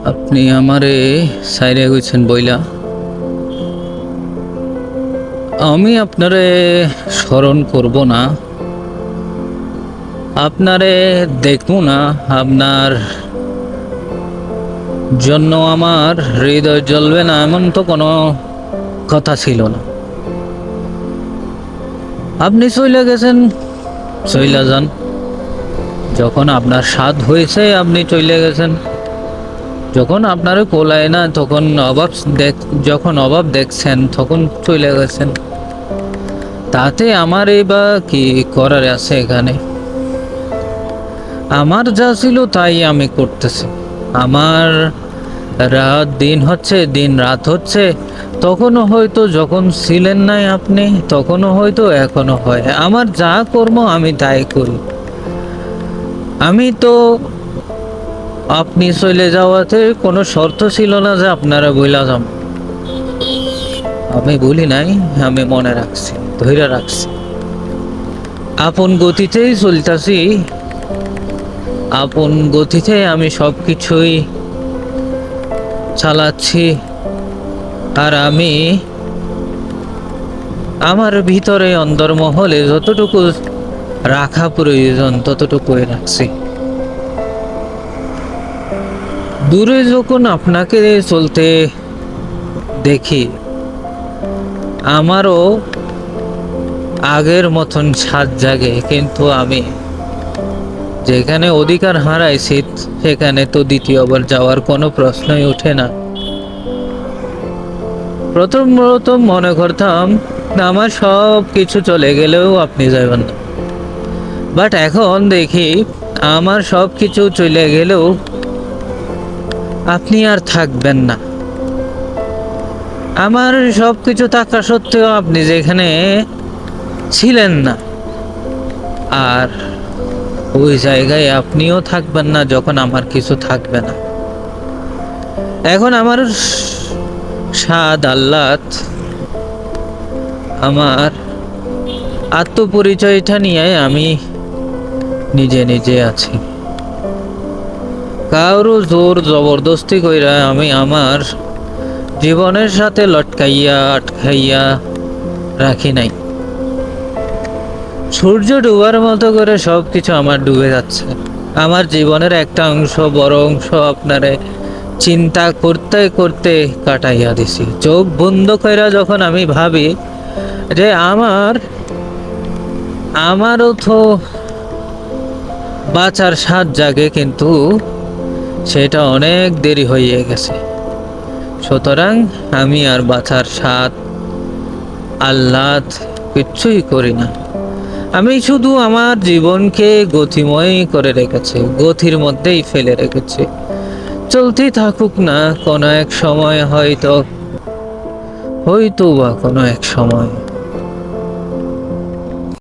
আপনি আমারে সাইরে গেছেন বইলা আমি আপনারে স্মরণ করব না, আপনারে দেখব না। আপনার জন্য আমার হৃদয় জ্বলবে না, এমন তো কোনো কথা ছিল না। আপনি চইলা গেছেন, চইলা যান। যখন আপনার স্বাদ হয়েছে আপনি চলে গেছেন। যখন আপনারে কোলায় না তখন যখন অভাব দেখছেন তখন চলে গেছেন। তাতে আমার বা কি করার আছে এখানে? আমার যা ছিল তাই আমি করতেছি। আমার রাত দিন হচ্ছে, দিন রাত হচ্ছে। তখনও হয়তো যখন ছিলেন নাই আপনি, তখনও হয়তো এখনো হয়। আমার যা কর্ম আমি তাই করি। আমি তো আপনি চলে যাওয়াতে কোনো শর্ত ছিল না যে আপনারা বইলা যান। আমি বলি নাই, আমি মনে রাখছি, ধৈর্য রাখছি। আপন গতিতেই চলতেছি, আপন গতিতে আমি সব কিছুই চালাচ্ছি। আর আমি আমার ভিতরে অন্দরমহলে যতটুকু রাখা প্রয়োজন ততটুকুই রাখছি। দূরে যখন আপনাকে চলতে দেখি, আমারও আগের মতন স্বাদ জাগে, কিন্তু আমি যেখানে অধিকার হারাইছি সেখানে তো দ্বিতীয়বার যাওয়ার কোনো প্রশ্নই ওঠে না। প্রথম প্রথম মনে করতাম আমার সব কিছু চলে গেলেও আপনি যাবেন না, বাট এখন দেখি আমার সব কিছু চলে গেলেও আপনি আর থাকবেন না। আমার সব কিছু থাকা সত্ত্বেও আপনি যেখানে ছিলেন না, আর ওই জায়গায় আপনিও থাকবেন না যখন আমার কিছু থাকবে না। এখন আমার স্বাদ আহ্লাদ, আমার আত্মপরিচয়টা নিয়ে আমি নিজে নিজে আছি। কারো জোর জবরদস্তি কইরা আমি আমার জীবনের সাথে লটকাইয়া আটকাইয়া রাখি নাই। সূর্য ডুবার মতো করে সব কিছু আমার ডুবে যাচ্ছে। আমার জীবনের একটা অংশ, বড় অংশ আপনারে চিন্তা করতে করতে কাটাইয়া দিছি। চোখ বন্ধ কইরা যখন আমি ভাবি যে আমারও তো বাঁচার স্বাদ জাগে, কিন্তু সেটা অনেক দেরি হয়ে গেছে। সুতরাং আমি আর বাঁচার স্বাদ আহ্লাদ কিচ্ছুই করি না। আমি শুধু আমার জীবনকে গতিময় করে রেখেছি, গতির মধ্যেই ফেলে রেখেছি। চলতেই থাকুক না, কোনো এক সময় হয়তো বা কোনো এক সময়